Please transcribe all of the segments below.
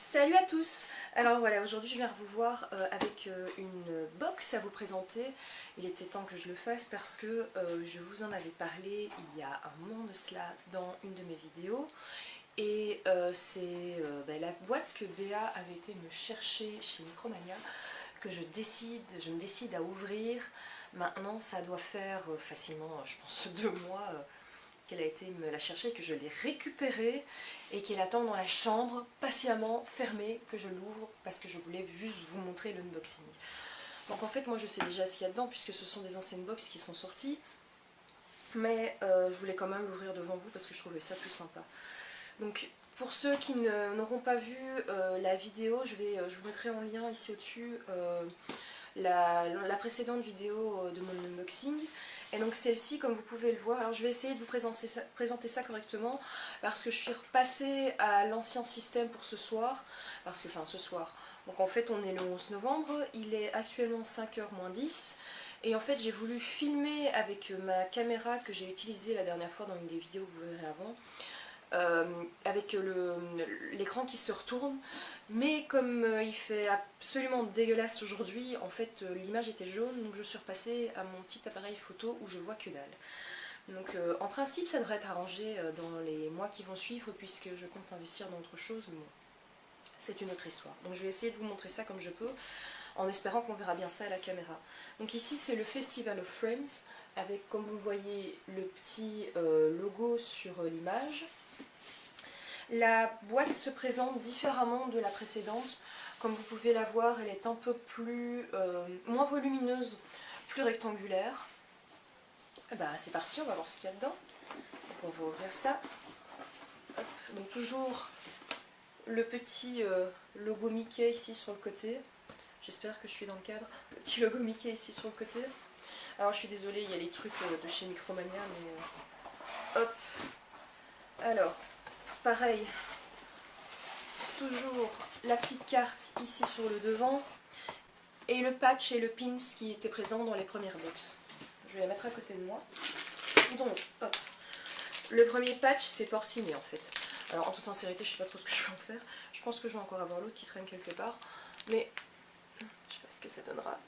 Salut à tous! Alors voilà, aujourd'hui je viens vous voir avec une box à vous présenter. Il était temps que je le fasse parce que je vous en avais parlé il y a un moment de cela dans une de mes vidéos. Et c'est la boîte que Béa avait été me chercher chez Micromania que je me décide à ouvrir. Maintenant ça doit faire facilement, je pense, 2 mois qu'elle a été me la chercher, que je l'ai récupérée et qu'elle attend dans la chambre, patiemment fermée, que je l'ouvre parce que je voulais juste vous montrer l'unboxing. Donc en fait moi je sais déjà ce qu'il y a dedans puisque ce sont des anciennes box qui sont sorties, mais je voulais quand même l'ouvrir devant vous parce que je trouvais ça plus sympa. Donc pour ceux qui n'auront pas vu la vidéo, je vous mettrai en lien ici au-dessus la précédente vidéo de mon unboxing. Et donc celle-ci, comme vous pouvez le voir, alors je vais essayer de vous présenter ça correctement parce que je suis repassée à l'ancien système pour ce soir, ce soir, donc en fait on est le 11 novembre, il est actuellement 5h moins 10 et en fait j'ai voulu filmer avec ma caméra que j'ai utilisée la dernière fois dans une des vidéos que vous verrez avant, avec l'écran qui se retourne, mais comme il fait absolument dégueulasse aujourd'hui, en fait l'image était jaune, donc je suis repassée à mon petit appareil photo où je vois que dalle. Donc en principe ça devrait être arrangé dans les mois qui vont suivre puisque je compte investir dans autre chose, mais bon, c'est une autre histoire. Donc je vais essayer de vous montrer ça comme je peux, en espérant qu'on verra bien ça à la caméra. Donc ici c'est le Festival of Friends, avec comme vous le voyez le petit logo sur l'image. La boîte se présente différemment de la précédente. Comme vous pouvez la voir, elle est un peu plus moins volumineuse, plus rectangulaire. Et bah, c'est parti, on va voir ce qu'il y a dedans. Donc on va ouvrir ça. Hop. Donc toujours le petit logo Mickey ici sur le côté. J'espère que je suis dans le cadre. Le petit logo Mickey ici sur le côté. Alors je suis désolée, il y a les trucs de chez Micromania, mais hop. Alors, pareil, toujours la petite carte ici sur le devant et le patch et le pins qui étaient présents dans les premières box. Je vais les mettre à côté de moi. Donc, hop. Le premier patch c'est porciné en fait. Alors en toute sincérité je sais pas trop ce que je vais en faire. Je pense que je vais encore avoir l'autre qui traîne quelque part. Mais je sais pas ce que ça donnera.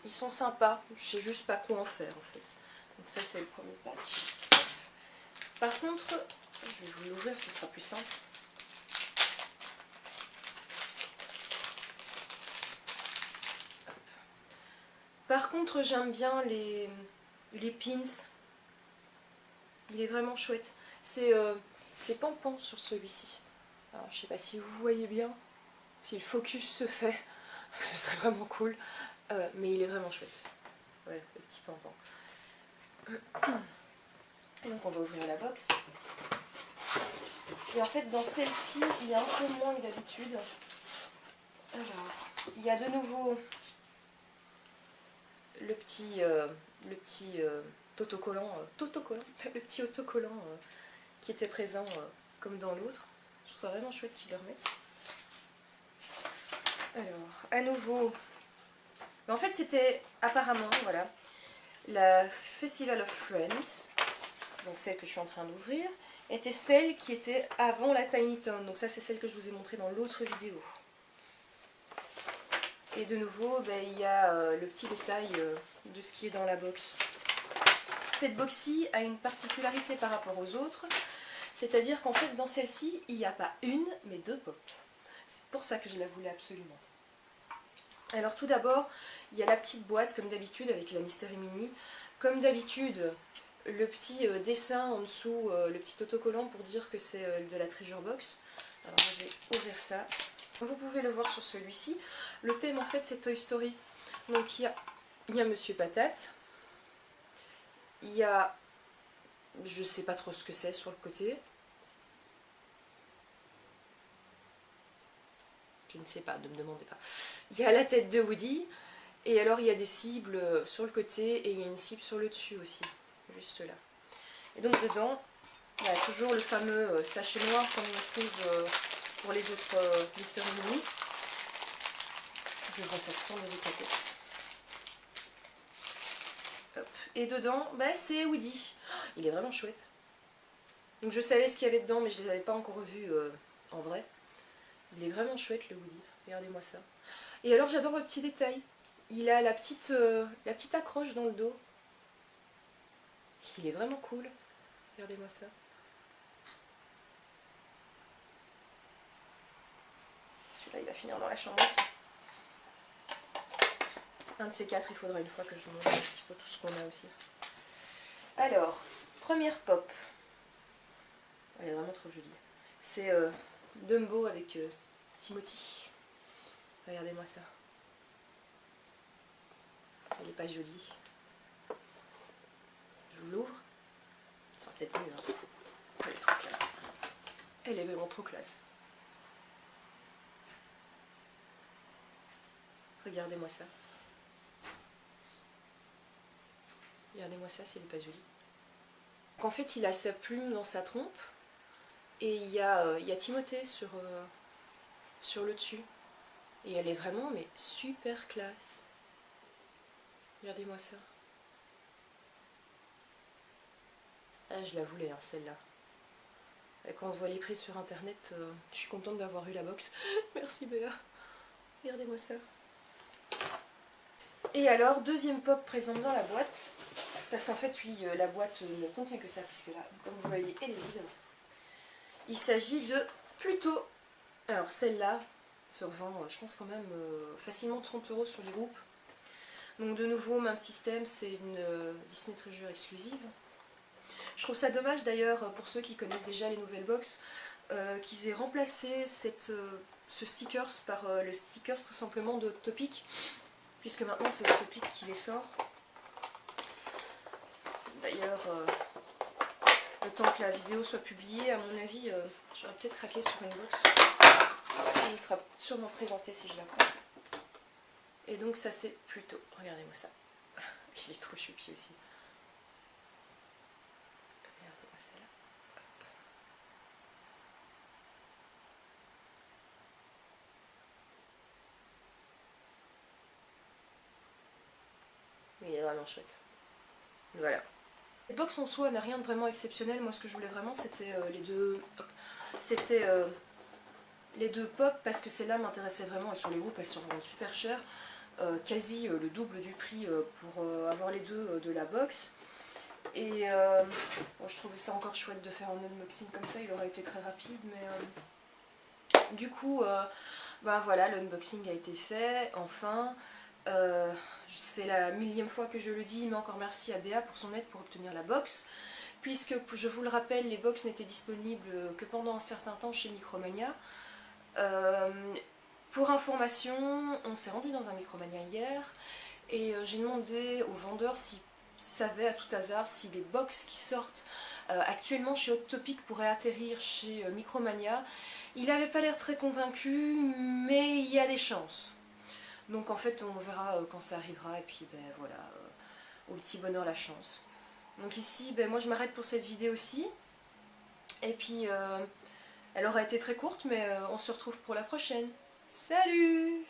Ils sont sympas, je sais juste pas quoi en faire en fait. Donc ça c'est le premier patch. Par contre, je vais vous l'ouvrir, ce sera plus simple. Par contre, j'aime bien les pins. Il est vraiment chouette. C'est Pampan sur celui-ci. Alors, je sais pas si vous voyez bien, si le focus se fait, ce serait vraiment cool. Mais il est vraiment chouette. Voilà, le petit Pampan. Et donc, on va ouvrir la box. Et en fait, dans celle-ci, il y a un peu moins que d'habitude. Alors, il y a de nouveau le petit autocollant, le petit autocollant qui était présent comme dans l'autre. Je trouve ça vraiment chouette qu'ils le remettent. Alors, à nouveau, mais en fait c'était apparemment, voilà, la Festival of Friends, donc celle que je suis en train d'ouvrir, était celle qui était avant la Tiny Town. Donc ça c'est celle que je vous ai montrée dans l'autre vidéo. Et de nouveau, il y a le petit détail de ce qui est dans la box. Cette box-ci a une particularité par rapport aux autres, c'est-à-dire qu'en fait dans celle-ci, il n'y a pas une, mais 2 pop. C'est pour ça que je la voulais absolument. Alors tout d'abord, il y a la petite boîte comme d'habitude avec la Mystery Mini. Comme d'habitude, le petit dessin en dessous, le petit autocollant pour dire que c'est de la Treasure Box. Alors je vais ouvrir ça. Vous pouvez le voir sur celui-ci. Le thème en fait c'est Toy Story. Donc il y a Monsieur Patate. Il y a, je sais pas trop ce que c'est sur le côté. Je ne sais pas, ne me demandez pas. Il y a la tête de Woody. Et alors il y a des cibles sur le côté et il y a une cible sur le dessus aussi. Juste là. Et donc dedans, il y a toujours le fameux sachet noir comme on trouve pour les autres Mystery Mini. Je vois ça tout en délicatesse. Hop. Et dedans, c'est Woody. Il est vraiment chouette. Donc je savais ce qu'il y avait dedans, mais je ne les avais pas encore vus en vrai. Il est vraiment chouette le hoodie, regardez-moi ça. Et alors j'adore le petit détail, il a la petite accroche dans le dos. Il est vraiment cool, regardez-moi ça. Celui-là il va finir dans la chambre aussi. Un de ces quatre, il faudra une fois que je vous montre un petit peu tout ce qu'on a aussi. Alors, première pop. Elle est vraiment trop jolie. C'est Dumbo avec Timothy. Regardez-moi ça. Elle n'est pas jolie. Je vous l'ouvre. Ça sera peut-être mieux. Hein. Elle est trop classe. Elle est vraiment trop classe. Regardez-moi ça. Regardez-moi ça si elle n'est pas jolie. Donc en fait, il a sa plume dans sa trompe. Et il y a Timothée sur le dessus. Et elle est vraiment mais super classe. Regardez-moi ça. Ah, je la voulais hein, celle-là. Quand on voit les prix sur internet, je suis contente d'avoir eu la box. Merci Béa. Regardez-moi ça. Et alors, deuxième pop présente dans la boîte. Parce qu'en fait, oui, la boîte ne contient que ça, puisque là, comme vous voyez, elle est vide. Il s'agit de Pluto. Alors celle-là se revend, je pense quand même, facilement 30 € sur les groupes. Donc de nouveau, même système, c'est une Disney Treasure exclusive. Je trouve ça dommage d'ailleurs, pour ceux qui connaissent déjà les nouvelles box, qu'ils aient remplacé ce stickers par le stickers tout simplement de Topic, puisque maintenant c'est Topic qui les sort. D'ailleurs, le temps que la vidéo soit publiée, à mon avis, j'aurais peut-être craqué sur une box. Elle sera sûrement présentée si je la prends. Et donc ça c'est Pluto. Regardez-moi ça. Il est trop choupi aussi. Regardez-moi celle-là. Mais il est vraiment chouette. Voilà. Cette box en soi n'a rien de vraiment exceptionnel. Moi ce que je voulais vraiment c'était les deux... C'était les deux pop parce que celle-là m'intéressait vraiment et sur les groupes elles se revendent super cher. Quasi le double du prix pour avoir les deux de la box. Et bon, je trouvais ça encore chouette de faire un unboxing comme ça, il aurait été très rapide, mais du coup, ben voilà, l'unboxing a été fait, enfin. C'est la 1000e fois que je le dis, mais encore merci à Béa pour son aide pour obtenir la box. Puisque, je vous le rappelle, les box n'étaient disponibles que pendant un certain temps chez Micromania. Pour information, on s'est rendu dans un Micromania hier et j'ai demandé aux vendeurs s'ils savaient à tout hasard si les box qui sortent actuellement chez Hot Topic pourraient atterrir chez Micromania. Il n'avait pas l'air très convaincu, mais il y a des chances. Donc en fait on verra quand ça arrivera et puis ben voilà, au petit bonheur la chance. Donc ici, ben, moi je m'arrête pour cette vidéo aussi. Et puis elle aura été très courte, mais on se retrouve pour la prochaine. Salut!